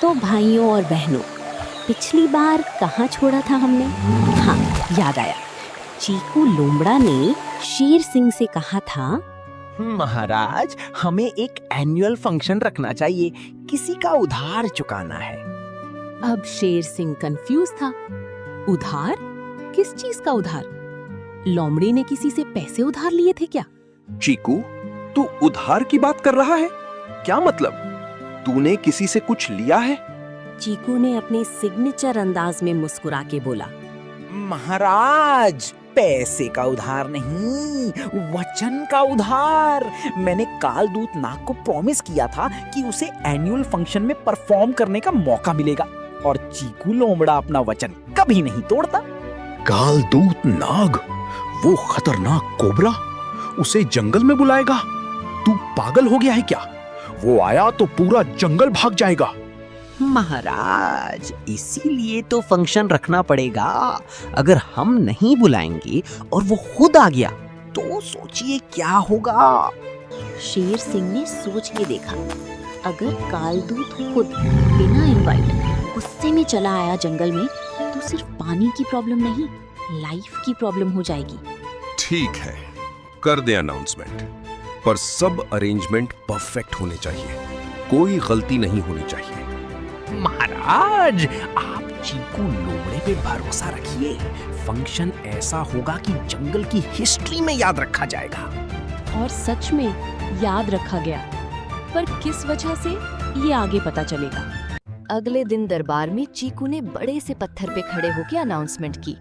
तो भाइयों और बहनों, पिछली बार कहाँ छोड़ा था हमने? हाँ, याद आया। चीकू लोमड़ा ने शेर सिंह से कहा था, महाराज, हमें एक एनुअल फंक्शन रखना चाहिए, किसी का उधार चुकाना है। अब शेर सिंह कंफ्यूज था। उधार? किस चीज का उधार? लोमड़ी ने किसी से पैसे उधार लिए थे क्या? चीकू, तू उधार की बात कर रहा है? क्या मतलब? तूने किसी से कुछ लिया है? चीकू ने अपने सिग्नेचर अंदाज में मुस्कुरा के बोला, महाराज, पैसे का उधार नहीं, वचन का उधार। मैंने कालदूत नाग को प्रॉमिस किया था कि उसे एनुअल फंक्शन में परफॉर्म करने का मौका मिलेगा, और चीकू लोमड़ा अपना वचन कभी नहीं तोड़ता। कालदूत नाग? वो खतरनाक कोबरा? उसे जंगल में बुलाएगा? तू पागल हो गया है क्या? वो आया तो पूरा जंगल भाग जाएगा। महाराज, इसीलिए तो फंक्शन रखना पड़ेगा। अगर हम नहीं बुलाएंगे और वो खुद आ गया तो सोचिए क्या होगा। शेर सिंह ने सोच के देखा, अगर कालदूत खुद बिना इनवाइट गुस्से में चला आया जंगल में, तो सिर्फ पानी की प्रॉब्लम नहीं, लाइफ की प्रॉब्लम हो जाएगी। ठीक है, कर दे अनाउंसमेंट, पर सब अरेंजमेंट परफेक्ट होने चाहिए, कोई गलती नहीं होनी चाहिए। महाराज, आप चीकू लोमड़े पे भरोसा रखिए। फंक्शन ऐसा होगा कि जंगल की हिस्ट्री में याद रखा जाएगा। और सच में याद रखा गया, पर किस वजह से ये आगे पता चलेगा। अगले दिन दरबार में चीकू ने बड़े से पत्थर पे खड़े होकर अनाउंसमेंट की,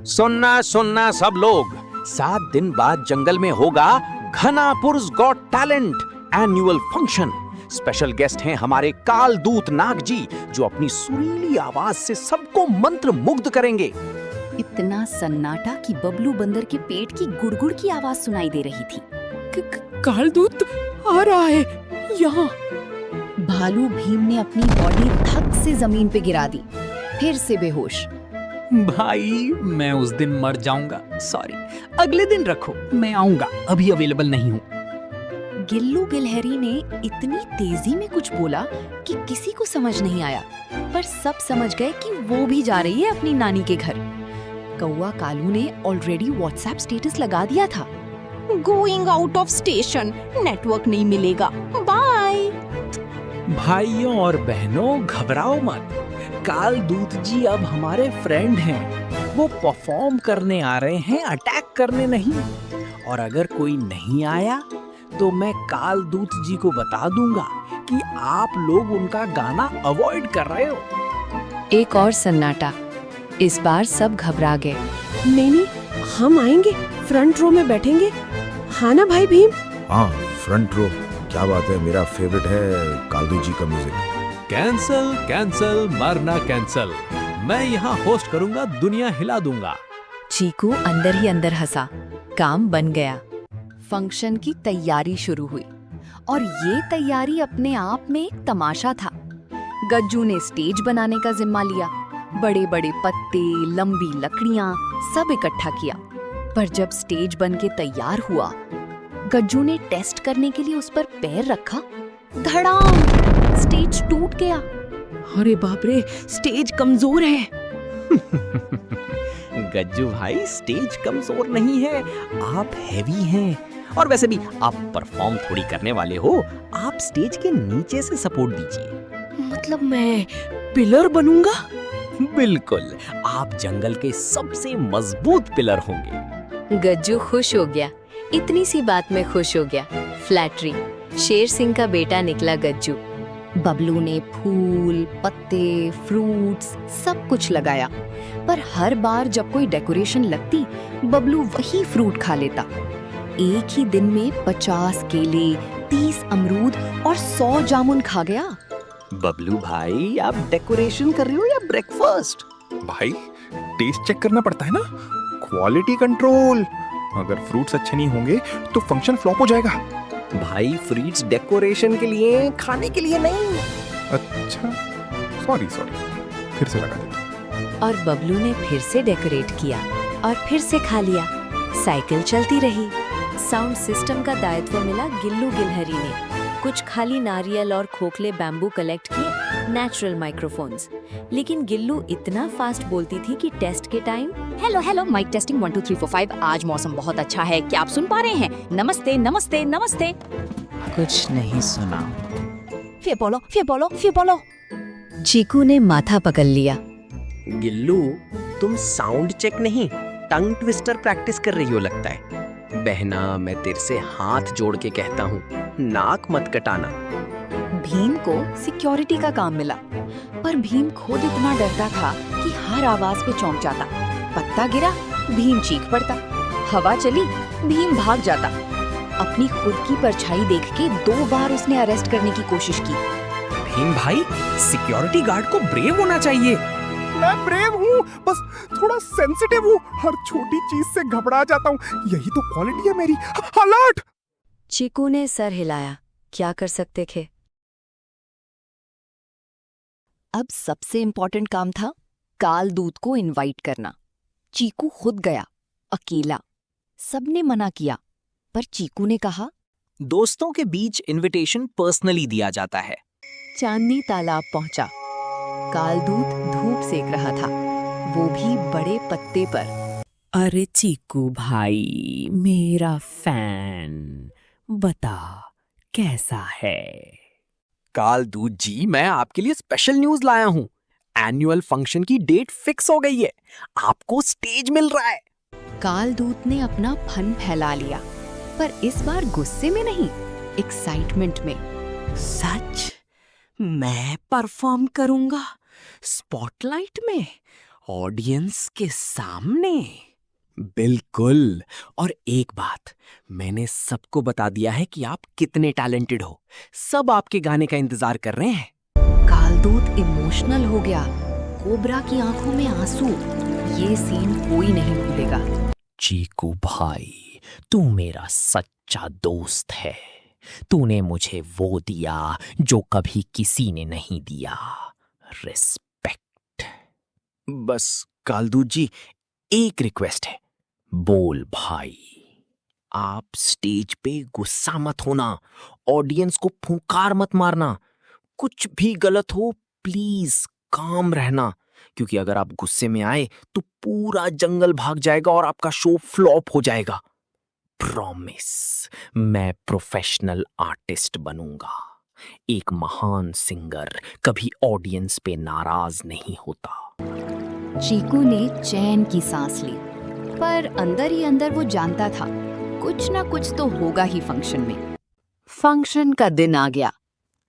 सुनना सुनना सब लोग, 7 दिन बाद जंगल में होगा Ghanapur's got talent annual function. Special guest हैं हमारे कालदूत नाग जी, जो अपनी सुरीली आवाज से सबको मंत्र मुग्ध करेंगे। इतना सन्नाटा कि बबलू बंदर के पेट की गुड़गुड़ की आवाज सुनाई दे रही थी। कालदूत आ रहा है यहाँ। भालू भीम ने अपनी बॉडी धक से जमीन पे गिरा दी, फिर से बेहोश। भाई, मैं उस दिन मर जाऊंगा, सॉरी, अगले दिन रखो, मैं आऊंगा, अभी अवेलेबल नहीं हूँ। गिल्लू गिलहरी ने इतनी तेजी में कुछ बोला कि किसी को समझ नहीं आया, पर सब समझ गए कि वो भी जा रही है अपनी नानी के घर। कौवा कालू ने ऑलरेडी व्हाट्सएप स्टेटस लगा दिया था, going out of station, network नहीं मिलेगा, बाय। भाइयों और बहनों, घबराओ मत, कालदूत जी अब हमारे फ्रेंड हैं। वो परफॉर्म करने आ रहे हैं, अटैक करने नहीं। और अगर कोई नहीं आया तो मैं कालदूत जी को बता दूंगा कि आप लोग उनका गाना अवॉइड कर रहे हो। एक और सन्नाटा। इस बार सब घबरा गए। नहीं, हम आएंगे, फ्रंट रो में बैठेंगे, हाँ ना भाई भीम? हाँ, फ्रंट रो, क्या बात है, मेरा फेवरेट है कालदू जी का म्यूजिक। कैंसल कैंसल मरना कैंसल, मैं यहाँ होस्ट करूँगा, दुनिया हिला दूंगा। चीकू अंदर ही अंदर हंसा, काम बन गया। फंक्शन की तैयारी शुरू हुई, और ये तैयारी अपने आप में एक तमाशा था। गज्जू ने स्टेज बनाने का जिम्मा लिया, बड़े बड़े पत्ते, लंबी लकड़ियां सब इकट्ठा किया। पर जब स्टेज बन के तैयार हुआ, गज्जू ने टेस्ट करने के लिए उस पर पैर रखा, धड़ाम, स्टेज टूट गया। अरे बाप रे, स्टेज कमजोर है। गज्जू भाई, स्टेज कमजोर नहीं है, आप हैवी हैं। और वैसे भी आप परफॉर्म थोड़ी करने वाले हो, आप स्टेज के नीचे से सपोर्ट दीजिए। मतलब मैं पिलर बनूंगा? बिल्कुल, आप जंगल के सबसे मजबूत पिलर होंगे। गज्जू खुश हो गया, इतनी सी बात में खुश हो गया। फ्लैटरी, शेर सिंह का बेटा निकला गज्जू। बबलू ने फूल, पत्ते, फ्रूट्स सब कुछ लगाया, पर हर बार जब कोई डेकोरेशन लगती, बबलू वही फ्रूट खा लेता। एक ही दिन में 50 केले, 30 अमरूद और 100 जामुन खा गया। बबलू भाई, आप डेकोरेशन कर रहे हो या ब्रेकफास्ट? भाई, टेस्ट चेक करना पड़ता है ना, क्वालिटी कंट्रोल। अगर फ्रूट्स अच्छे नहीं होंगे तो फंक्शन फ्लॉप हो जाएगा। भाई, फ्रूट्स डेकोरेशन के लिए, खाने के लिए नहीं। अच्छा, सॉरी, फिर से लगा देता। और बबलू ने फिर से डेकोरेट किया और फिर से खा लिया। साइकिल चलती रही। साउंड सिस्टम का दायित्व मिला गिल्लू गिलहरी ने। कुछ खाली नारियल और खोखले बैम्बू कलेक्ट किए, नेचुरल माइक्रोफोन्स। लेकिन गिल्लू इतना फास्ट बोलती थी कि टेस्ट के time hello hello mic testing 1 2 3 4 5 आज मौसम बहुत अच्छा है, क्या आप सुन पा रहे हैं? नमस्ते नमस्ते नमस्ते। कुछ नहीं सुना। फिर बोलो। चीकू ने माथा पकड़ लिया। गिल्लू, तुम साउंड चेक नहीं, टंग ट्विस्टर प्रैक्टिस कर रही हो लगता है। बहना, मैं तेरे से हाथ जोड़ के कहता हूँ, नाक मत कटाना। भीम को सिक्योरिटी का काम मिला, पर भीम खुद इतना डरता था कि हर आवाज पे चौंक जाता। पत्ता गिरा, भीम चीख पड़ता। हवा चली, भीम भाग जाता। अपनी खुद की परछाई देख के 2 बार उसने अरेस्ट करने की कोशिश की। भीम भाई, सिक्योरिटी गार्ड को ब्रेव होना चाहिए। मैं ब्रेव हूँ, बस थोड़ा सेंसिटिव हूँ, हर छोटी चीज से घबरा जाता हूँ, यही तो क्वालिटी है मेरी। अलर्ट! चीकू ने सर हिलाया। क्या कर सकते थे? अब सबसे इम्पोर्टेंट काम था काल दूत को इनवाइट करना। चीकू खुद गया, अकेला। सबने मना किया, पर चीकू ने कहा, दोस्तों के बीच इनविटेशन पर्सनली दिया जाता है। चांदनी तालाब पहुंचा। कालदूत धूप सेक रहा था, वो भी बड़े पत्ते पर। अरे चीकू भाई, मेरा फैन, बता कैसा है? कालदूत जी, मैं आपके लिए स्पेशल न्यूज लाया हूँ। एनुअल फंक्शन की डेट फिक्स हो गई है, आपको स्टेज मिल रहा है। कालदूत ने अपना फन फैला लिया, पर इस बार गुस्से में नहीं, एक्साइटमेंट में। सच? मैं परफॉर्म करूंगा स्पॉटलाइट में, ऑडियंस के सामने? बिल्कुल। और एक बात, मैंने सबको बता दिया है कि आप कितने टैलेंटेड हो। सब आपके गाने का इंतजार कर रहे हैं। कालदूत इमोशनल हो गया, कोबरा की आंखों में आंसू। ये सीन कोई नहीं भूलेगा। चीकू भाई, तू मेरा सच्चा दोस्त है। तूने मुझे वो दिया जो कभी किसी ने नहीं दिया, रिस्पेक्ट। बस कालदूत जी, एक रिक्वेस्ट है। बोल भाई। आप स्टेज पे गुस्सा मत होना, ऑडियंस को फुंकार मत मारना। कुछ भी गलत हो, प्लीज काम रहना, क्योंकि अगर आप गुस्से में आए तो पूरा जंगल भाग जाएगा और आपका शो फ्लॉप हो जाएगा। प्रॉमिस, मैं प्रोफेशनल आर्टिस्ट बनूंगा। एक महान सिंगर कभी ऑडियंस पे नाराज नहीं होता। चीकू ने चैन की सांस ली, पर अंदर ही अंदर वो जानता था कुछ ना कुछ तो होगा ही फंक्शन में। फंक्शन का दिन आ गया।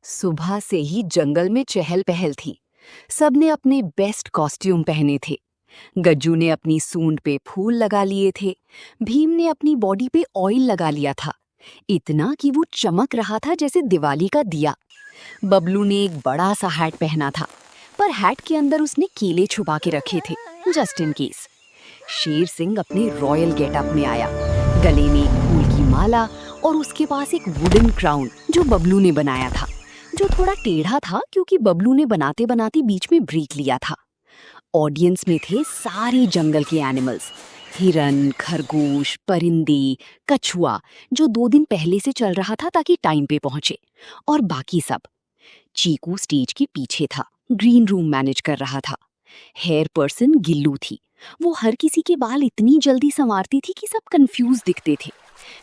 सुबह से ही जंगल में चहल पहल थी। सबने अपने बेस्ट कॉस्ट्यूम पहने थे। गज्जू ने अपनी सूंड पे फूल लगा लिए थे। भीम ने अपनी बॉडी पे ऑयल लगा लिया था, इतना कि वो चमक रहा था जैसे दिवाली का दिया। बबलू ने एक बड़ा सा हैट पहना था, पर हैट के अंदर उसने केले छुपा के रखे थे, just in case. Sher Singh अपने रॉयल गेटअप में आया, गले में एक फूल की माला और उसके पास एक वुडन क्राउन जो बबलू ने बनाया था, जो थोड़ा टेढ़ा था क्योंकि बबलू ने बनाते बनाते बीच में ब्रेक लिया था। ऑडियंस में थे सारे जंगल के एनिमल्स, हिरन, खरगोश, परिंदे, कछुआ, जो 2 दिन पहले से चल रहा था ताकि टाइम पे पहुंचे, और बाकी सब। चीकू स्टेज के पीछे था, ग्रीन रूम मैनेज कर रहा था। हेयर पर्सन गिल्लू थी, वो हर किसी के बाल इतनी जल्दी संवारती थी कि सब कंफ्यूज दिखते थे।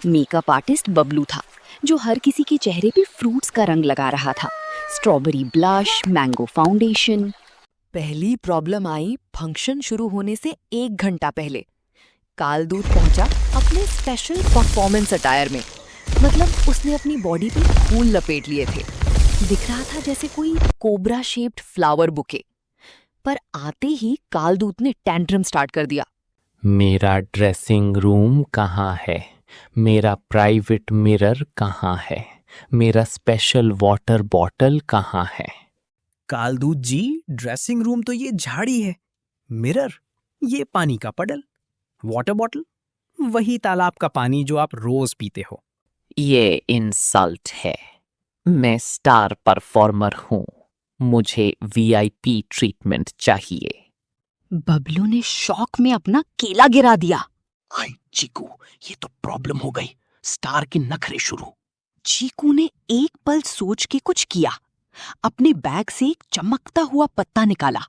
मेकअप आर्टिस्ट बबलू था, जो हर किसी के चेहरे पे फ्रूट्स का रंग लगा रहा था, स्ट्रॉबेरी ब्लश, मैंगो फाउंडेशन। पहली प्रॉब्लम आई फंक्शन शुरू होने से 1 घंटा पहले। कालदूत पहुंचा अपने स्पेशल परफॉर्मेंस अटायर में, मतलब उसने अपनी बॉडी पे फूल लपेट लिए थे। दिख रहा था जैसे कोई कोबरा शेप्ड फ्लावर बुके। पर आते ही कालदूत ने टेंट्रम स्टार्ट कर दिया। मेरा ड्रेसिंग रूम कहाँ है? मेरा प्राइवेट मिरर कहाँ है? मेरा स्पेशल वाटर बॉटल कहाँ है? कालदूत जी, ड्रेसिंग रूम तो ये झाड़ी है, मिरर ये पानी का पडल, वाटर बॉटल वही तालाब का पानी जो आप रोज पीते हो। ये इंसल्ट है। मैं स्टार परफॉर्मर हूँ, मुझे वीआईपी ट्रीटमेंट चाहिए। बबलू ने शॉक में अपना केला गिरा दिया। आई चीकू, ये तो प्रॉब्लम हो गई, स्टार के नखरे शुरू। चीकू ने एक पल सोच के कुछ किया। अपने बैग से एक चमकता हुआ पत्ता निकाला,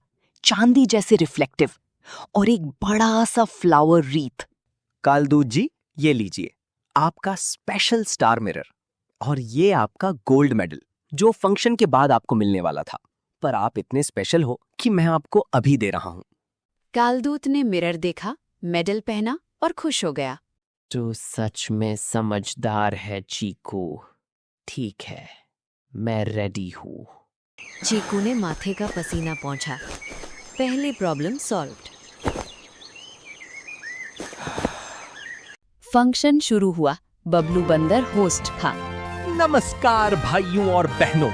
चांदी जैसे रिफ्लेक्टिव, और एक बड़ा सा फ्लावर रीथ। कालदूत जी, ये लीजिए आपका स्पेशल स्टार मिरर, और ये आपका गोल्ड मेडल जो फंक्शन के बाद आपको मिलने वाला था, पर आप इतने स्पेशल हो कि मैं आपको अभी दे रहा हूँ। कालदूत ने मिरर देखा, मेडल पहना और खुश हो गया। तू सच में समझदार है चीकू। ठीक है, मैं रेडी हूँ। चीकू ने माथे का पसीना पोंछा। पहली प्रॉब्लम सॉल्व्ड। फंक्शन शुरू हुआ। बबलू बंदर होस्ट था। नमस्कार भाइयों और बहनों,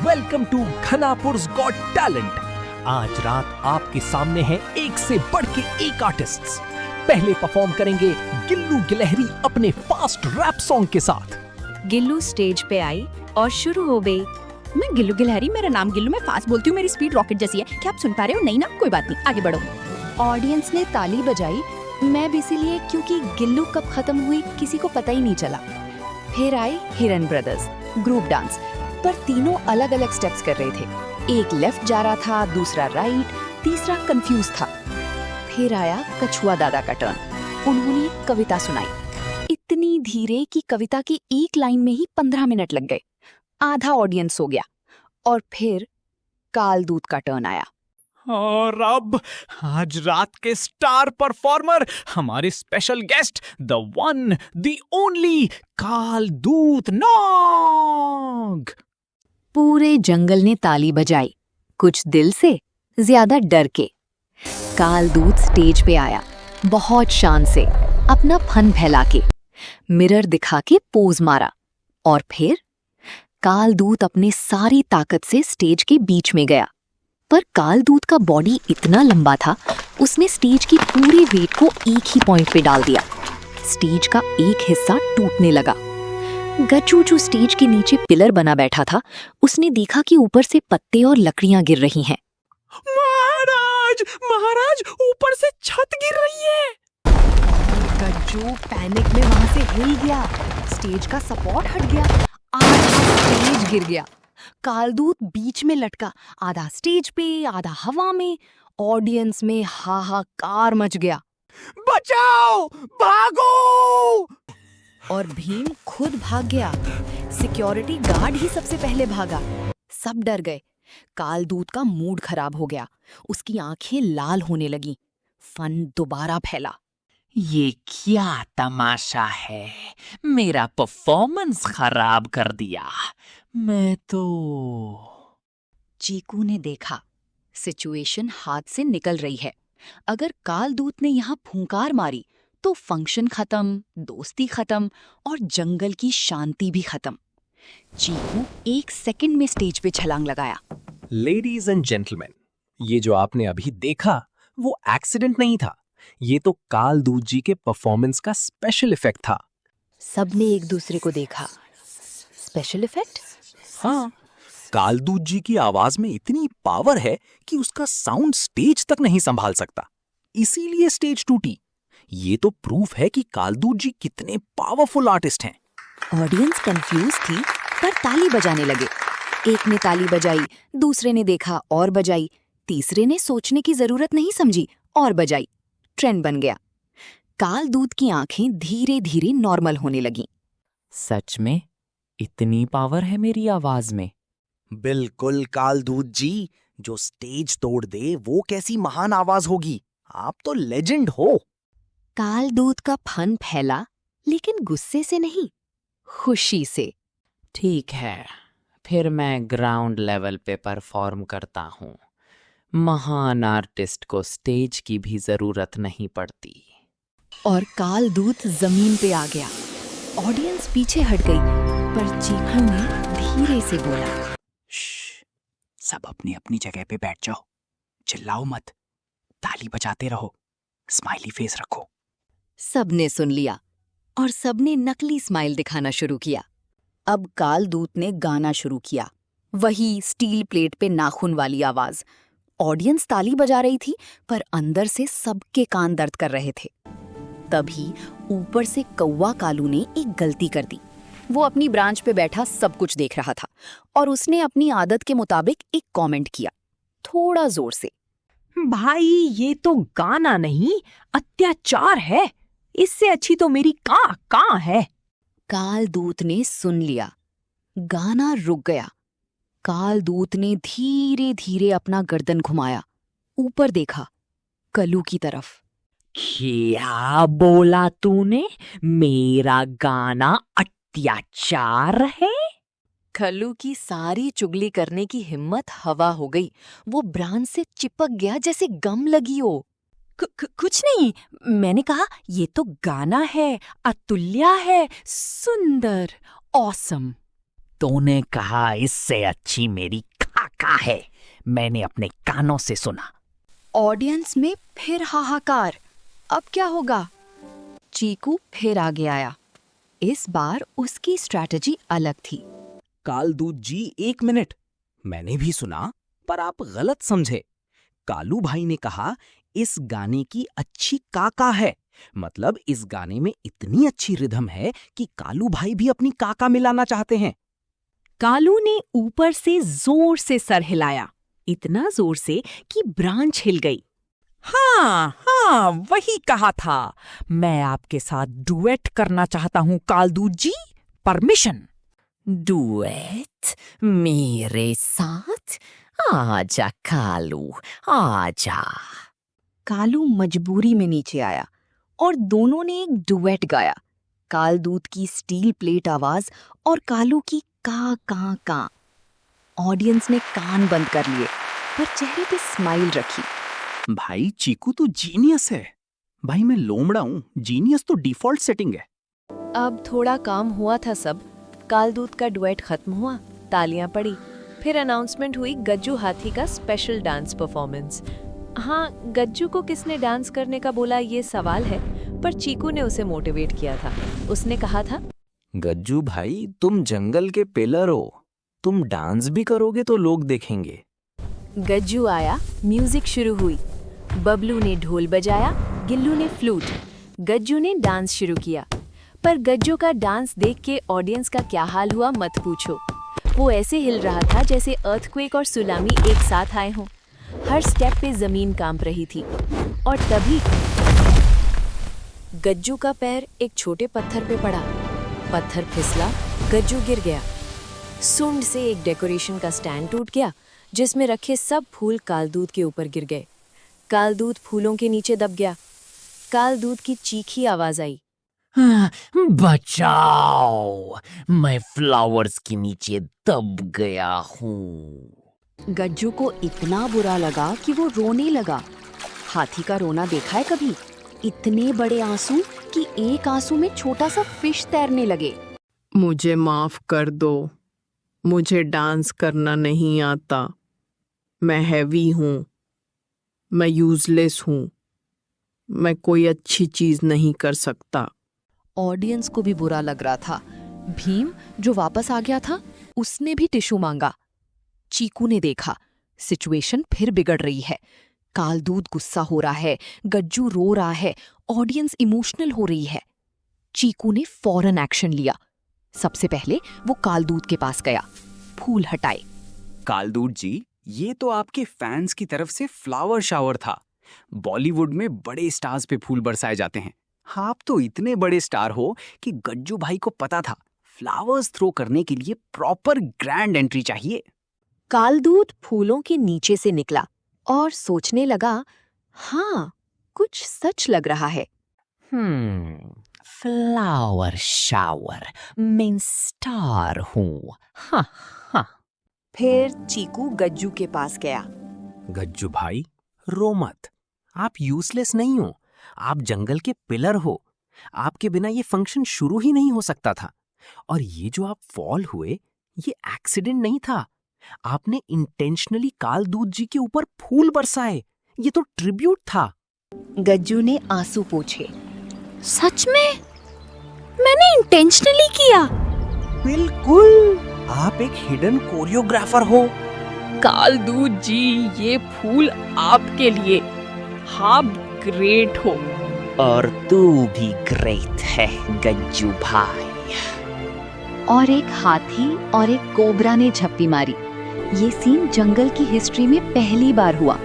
वेलकम टू घनापुर's गॉट टैलेंट। आज रात आपके सामने है एक से बढ़ के एक आर्टिस्ट्स। पहले परफॉर्म करेंगे गिल्लू गिलहरी अपने फास्ट रैप सॉन्ग के साथ। गिल्लू स्टेज पे आई और शुरू हो गई। मैं गिल्लू गिलहरी, मेरा नाम गिल्लू, मैं फास्ट बोलती हूँ, मेरी स्पीड रॉकेट जैसी है। क्या आप सुन पा रहे हो? नहीं ना, कोई बात नहीं, आगे बढ़ो। ऑडियंस ने ताली बजाई, मैं भी इसीलिए क्योंकि गिल्लू कब खत्म हुई किसी को पता ही नहीं चला। फिर आई हिरन ब्रदर्स, ग्रुप डांस, पर तीनों अलग अलग स्टेप्स कर रहे थे। एक लेफ्ट जा रहा था, दूसरा राइट, तीसरा कंफ्यूज था। फिर आया कछुआ दादा का टर्न। उन्होंने एक कविता सुनाई, इतनी धीरे कि कविता की एक लाइन में ही 15 मिनट लग गए। आधा ऑडियंस सो गया। और फिर कालदूत का टर्न आया। और अब आज रात के स्टार परफॉर्मर, हमारे special guest, the one the only Kaaldoot Naag. पूरे जंगल ने ताली बजाई, कुछ दिल से, ज्यादा डर के। कालदूत स्टेज पे आया, बहुत शान से, अपना फन फैला के, मिरर दिखा के पोज मारा, और फिर कालदूत अपने सारी ताकत से स्टेज के बीच में गया। पर कालदूत का बॉडी इतना लंबा था, उसने स्टेज की पूरी वेट को एक ही पॉइंट पे डाल दिया। स्टेज का एक हिस्सा टूटने लगा। गज्जू जो स्टेज के नीचे पिलर बना बैठा था, उसने देखा कि ऊपर से पत्ते और लकड़ियां गिर रही हैं। महाराज, महाराज, ऊपर से छत गिर रही है। गज्जू पैनिक में वहां से हिल गया। स्टेज का सपोर्ट हट गया, आधा स्टेज गिर गया। कालदूत बीच में लटका, आधा स्टेज पे, आधा हवा में। ऑडियंस में हाहाकार मच गया। बचाओ, भागो! और भीम खुद भाग गया। सिक्योरिटी गार्ड ही सबसे पहले भागा। सब डर गए। कालदूत का मूड खराब हो गया, उसकी आंखें लाल होने लगी। फन दोबारा फैला। ये क्या तमाशा है? मेरा परफॉर्मेंस खराब कर दिया। मैं तो... चीकू ने देखा, सिचुएशन हाथ से निकल रही है। अगर कालदूत ने यहाँ फूंकार मारी तो फंक्शन खत्म, दोस्ती खत्म और जंगल की शांति भी खत्म। चीकू 1 सेकंड में स्टेज पे छलांग लगाया। लेडीज एंड जेंटलमैन, ये जो आपने अभी देखा वो एक्सीडेंट नहीं था, ये तो कालदूत जी के परफॉर्मेंस का स्पेशल इफेक्ट था। सबने एक दूसरे को देखा। Special effect? हाँ, कालदूत जी की आवाज में इतनी पावर है कि उसका साउंड स्टेज तक नहीं संभाल सकता, इसीलिए स्टेज टूटी। ये तो प्रूफ है कि कालदूत जी कितने पावरफुल आर्टिस्ट हैं। ऑडियंस कंफ्यूज थी, पर ताली बजाने लगे। एक ने ताली बजाई, दूसरे ने देखा और बजाई, तीसरे ने सोचने की जरूरत नहीं समझी और बजाई। ट्रेंड बन गया। कालदूत की आंखें धीरे धीरे नॉर्मल होने लगीं। सच में इतनी पावर है मेरी आवाज में? बिल्कुल कालदूत जी, जो स्टेज तोड़ दे वो कैसी महान आवाज होगी। आप तो लेजेंड हो। कालदूत का फन फैला, लेकिन गुस्से से नहीं, खुशी से। ठीक है, फिर मैं ग्राउंड लेवल पे परफॉर्म करता हूँ। महान आर्टिस्ट को स्टेज की भी जरूरत नहीं पड़ती। और कालदूत जमीन पे आ गया। ऑडियंस पीछे हट गई, पर चीकू ने धीरे से बोला, सब अपनी अपनी जगह पे बैठ जाओ, चिल्लाओ मत, ताली बजाते रहो, स्माइली फेस रखो। सबने सुन लिया और सबने नकली स्माइल दिखाना शुरू किया। अब कालदूत ने गाना शुरू किया, वही स्टील प्लेट पे नाखून वाली आवाज। ऑडियंस ताली बजा रही थी, पर अंदर से सबके कान दर्द कर रहे थे। तभी ऊपर से कौवा कालू ने एक गलती कर दी। वो अपनी ब्रांच पे बैठा सब कुछ देख रहा था और उसने अपनी आदत के मुताबिक एक कमेंट किया, थोड़ा जोर से। भाई ये तो गाना नहीं, अत्याचार है। इससे अच्छी तो मेरी कां है। कालदूत ने सुन लिया। गाना रुक गया। कालदूत ने धीरे धीरे अपना गर्दन घुमाया, ऊपर देखा, कल्लू की तरफ। क्या बोला तूने? मेरा गाना अत्याचार है? कल्लू की सारी चुगली करने की हिम्मत हवा हो गई। वो ब्रांच से चिपक गया जैसे गम लगी हो। कुछ नहीं, मैंने कहा ये तो गाना है, अतुल्य है, सुंदर, ऑसम। तूने कहा इससे अच्छी मेरी काका है। मैंने अपने कानों से सुना। ऑडियंस में फिर हाहाकार। अब क्या होगा? चीकू फिर आगे आया। इस बार उसकी स्ट्रैटेजी अलग थी। कालदूत जी 1 मिनट, मैंने भी सुना, पर आप गलत समझे। कालू भाई ने कहा इस गाने की अच्छी काका है, मतलब इस गाने में इतनी अच्छी रिदम है कि कालू भाई भी अपनी काका मिलाना चाहते हैं। कालू ने ऊपर से जोर से सर हिलाया, इतना जोर से कि ब्रांच हिल गई। हाँ, वही कहा था। मैं आपके साथ डुएट करना चाहता हूँ कालदूत जी, परमिशन। डुएट मेरे साथ? आजा कालू, आजा। कालू मजबूरी में नीचे आया और दोनों ने एक डुएट गाया। कालदूत की स्टील प्लेट आवाज और कालू की का। ऑडियंस ने कान बंद कर लिए, पर चेहरे पे स्माइल रखी। भाई चीकू तो जीनियस है। भाई मैं लोमड़ा हूँ, जीनियस तो डिफॉल्ट सेटिंग है। अब थोड़ा काम हुआ था सब। कालदूत का डुएट खत्म हुआ, तालियां पड़ी, फिर अनाउंसमेंट हुई गज्जू हाथी का स्पेशल डांस परफॉर्मेंस। हाँ, गज्जू को किसने डांस करने का बोला ये सवाल है, पर चीकू ने उसे मोटिवेट किया था। उसने कहा था, गज्जू भाई तुम जंगल के पिलर हो, तुम डांस भी करोगे तो लोग देखेंगे। गज्जू आया, म्यूजिक शुरू हुई। बबलू ने ढोल बजाया, गिल्लू ने फ्लूट। गज्जू ने डांस शुरू किया, पर गज्जू का डांस देख के ऑडियंस का क्या हाल हुआ मत पूछो। वो ऐसे हिल रहा था जैसे अर्थक्वेक और सुनामी एक साथ आए हों। हर स्टेप पे जमीन कांप रही थी। और तभी गज्जू का पैर एक छोटे पत्थर पे पड़ा। पत्थर फिसला, गज्जू गिर गया। सूंड से एक डेकोरेशन का स्टैंड टूट गया, जिसमें रखे सब फूल कालदूत के ऊपर गिर गए। कालदूत फूलों के नीचे दब गया। कालदूत की चीखी आवाज आई, बचाओ, मैं फ्लावर्स के नीचे दब गया हूँ। गज्जू को इतना बुरा लगा कि वो रोने लगा। हाथी का रोना देखा है कभी? इतने बड़े आंसू कि एक आंसू में छोटा सा फिश तैरने लगे। मुझे माफ कर दो, मुझे डांस करना नहीं आता। मैं हैवी हूँ, मैं यूजलेस हूँ, मैं कोई अच्छी चीज नहीं कर सकता। ऑडियंस को भी बुरा लग रहा था। भीम जो वापस आ गया था, उसने भी टिश्यू मांगा। चीकू ने देखा सिचुएशन फिर बिगड़ रही है। कालदूत गुस्सा हो रहा है, गज्जू रो रहा है, ऑडियंस इमोशनल हो रही है। चीकू ने फौरन एक्शन लिया। सबसे पहले वो कालदूत के पास गया, फूल हटाए। कालदूत जी, ये तो आपके फैंस की तरफ से फ्लावर शावर था। बॉलीवुड में बड़े स्टार्स पे फूल बरसाए जाते हैं। आप तो इतने बड़े स्टार हो कि गज्जू भाई को पता था फ्लावर्स थ्रो करने के लिए प्रॉपर ग्रैंड एंट्री चाहिए। कालदूत फूलों के नीचे से निकला और सोचने लगा, हाँ, कुछ सच लग रहा है। फ्लावर शावर, मैं स्टार हूँ। हाँ हाँ। फिर चीकू गज्जू के पास गया। गज्जू भाई रो मत, आप यूजलेस नहीं हो, आप जंगल के पिलर हो। आपके बिना ये फंक्शन शुरू ही नहीं हो सकता था। और ये जो आप फॉल हुए, ये एक्सीडेंट नहीं था। आपने इंटेंशनली कालदूत जी के ऊपर फूल बरसाए। ये तो ट्रिब्यूट था। गज्जू ने आंसू पोंछे। सच में? मैंने इंटेंशनली किया? बिल्कुल, आप एक हिडन कोरियोग्राफर हो। कालदूत जी, ये फूल आपके लिए। आप ग्रेट हो। और तू भी ग्रेट है गज्जू भाई। और एक हाथी और एक कोबरा ने झप्पी मारी। ये सीन जंगल की हिस्ट्री में पहली बार हुआ।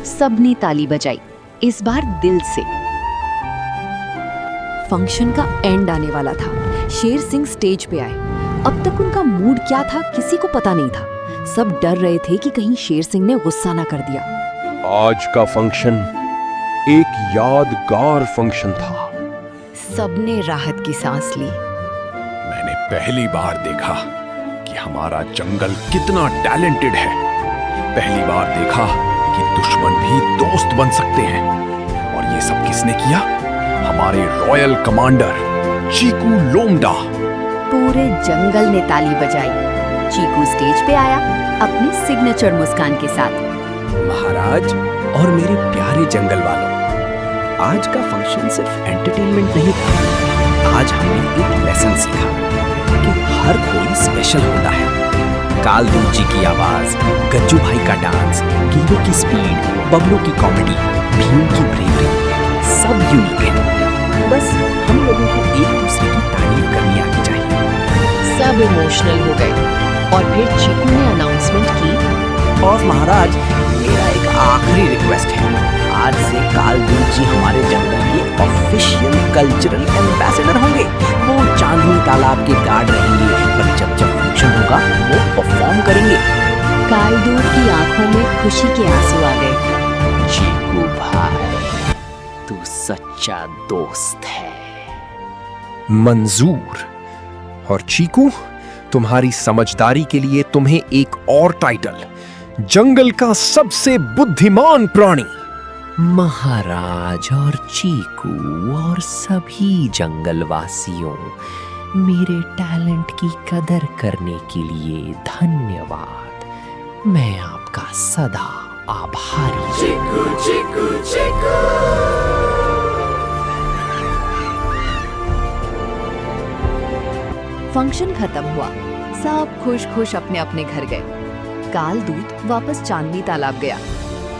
सबने ताली बजाई, इस बार दिल से। फंक्शन का एंड आने वाला था। शेर सिंह स्टेज पे आए। अब तक उनका मूड क्या था किसी को पता नहीं था। सब डर रहे थे कि कहीं शेर सिंह ने गुस्सा ना कर दिया। आज का फंक्शन एक यादगार फंक्शन था। सबने राहत की सांस ली। मैंने पहली बार देखा कि हमारा जंगल कितना टैलेंटेड है। पहली बार देखा कि दुश्मन भी दोस्त बन सकते हैं। और ये सब किसने किया? हमारे रॉयल कमांडर चीकू लोमड़ा। पूरे जंगल ने ताली बजाई। चीकू स्टेज पे आया अपनी सिग्नेचर मुस्कान के साथ। महाराज और मेरे प्यारे जंगल वालों, आज का फंक्शन सिर्फ एंटरटेनमेंट नहीं था। आज हमने एक लेसन सीखा कि हर कोई स्पेशल होता है। कालदूत जी की आवाज, गज्जू भाई का डांस, गिल्लू की स्पीड, बबलू की कॉमेडी, भीम की ब्रेवरी, सब यूनिक है। बस हम लोगों को एक दूसरे की तारीफ करनी आनी चाहिए। सब इमोशनल हो गए और फिर चीकू ने अनाउंसमेंट की। और महाराज, मेरा एक आखिरी रिक्वेस्ट है। आज से कालदूत जी हमारे जंगल के ऑफिशियल कल्चरल एम्बेसडर होंगे। वो चांदनी तालाब के गार्ड रहेंगे, पर जब जब फंक्शन होगा वो परफॉर्म करेंगे। कालदूत की आंखों में खुशी के आंसू आ गए। चीकू भाई, तू सच्चा दोस्त है। मंजूर। और चीकू, तुम्हारी समझदारी के लिए तुम्हें एक और टाइटल, जंगल का सबसे बुद्धिमान प्राणी। महाराज और चीकू और सभी जंगलवासियों, मेरे टैलेंट की कदर करने के लिए धन्यवाद। मैं आपका सदा आभारी। चीकू चीकू चीकू। फंक्शन खत्म हुआ। सब खुश खुश अपने अपने घर गए। कालदूत वापस चांदनी तालाब गया,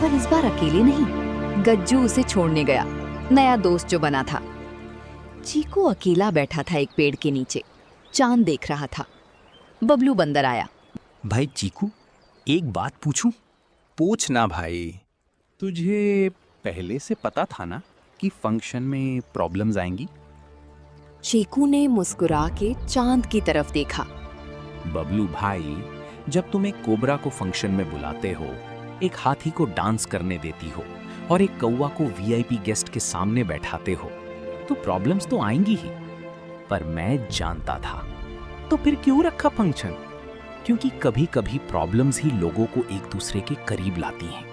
पर इस बार अकेले नहीं। गज्जू उसे छोड़ने गया, नया दोस्त जो बना था। चीकू अकेला बैठा था एक पेड़ के नीचे, चांद देख रहा था। बबलू बंदर आया। भाई चीकू, एक बात पूछूं? पूछ ना भाई। तुझे पहले से पता था ना कि फंक्शन में प्रॉब्लम्स आएंगी? चीकू ने मुस्कुरा के चांद की तरफ देखा। बबलू भाई, जब तुम एक कोबरा को फंक्शन में बुलाते हो, एक हाथी को डांस करने देती हो और एक कौवा को वीआईपी गेस्ट के सामने बैठाते हो, तो प्रॉब्लम्स तो आएंगी ही। पर मैं जानता था, तो फिर क्यों रखा फंक्शन? क्योंकि कभी कभी प्रॉब्लम्स ही लोगों को एक दूसरे के करीब लाती हैं।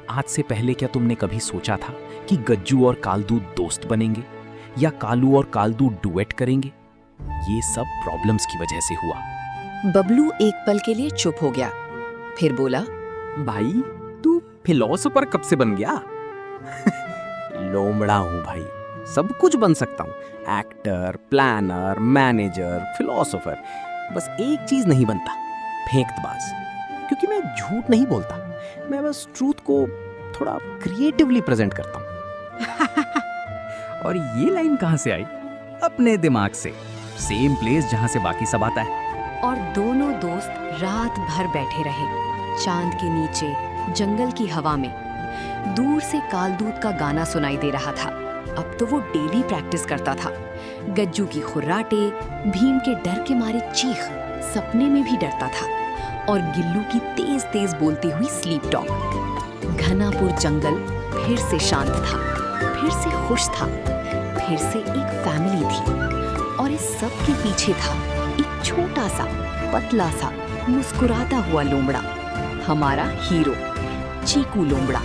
आज से पहले क्या तुमने कभी सोचा था कि गज्जू और कालदूत दोस्त बनेंगे या कालू और कालदूत डुएट करेंगे? ये सब प्रॉब्लम्स की वजह से हुआ। बबलू एक पल के लिए चुप हो गया, फिर बोला, भाई तू फिलोसोफर कब से बन गया? लोमड़ा हूं भाई, सब कुछ बन सकता हूं। Actor, planner, manager, philosopher. बस एक चीज नहीं बनता, फेंकतबाज। क्योंकि मैं झूठ नहीं बोलता, मैं बस ट्रूथ को थोड़ा क्रिएटिवली प्रेजेंट करता हूं। और ये लाइन कहां से आई? अपने दिमाग से। सेम प्लेस जहां से बाकी सब आता है। और दोनों दोस्त रात भर बैठे रहे, चांद के नीचे, जंगल की हवा में। दूर से कालदूत का गाना सुनाई दे रहा था। अब तो वो डेली प्रैक्टिस करता था। गज्जू की खुर्राटे, भीम के डर के मारे चीख, सपने में भी डरता था। और गिल्लू की तेज तेज बोलती हुई स्लीप टॉक। घनापुर जंगल फिर से शांत था, फिर से खुश था, फिर से एक फैमिली थी। और इस सब के पीछे था एक छोटा सा, पतला सा, मुस्कुराता हुआ लोमड़ा, हमारा हीरो चीकू लोमड़ा।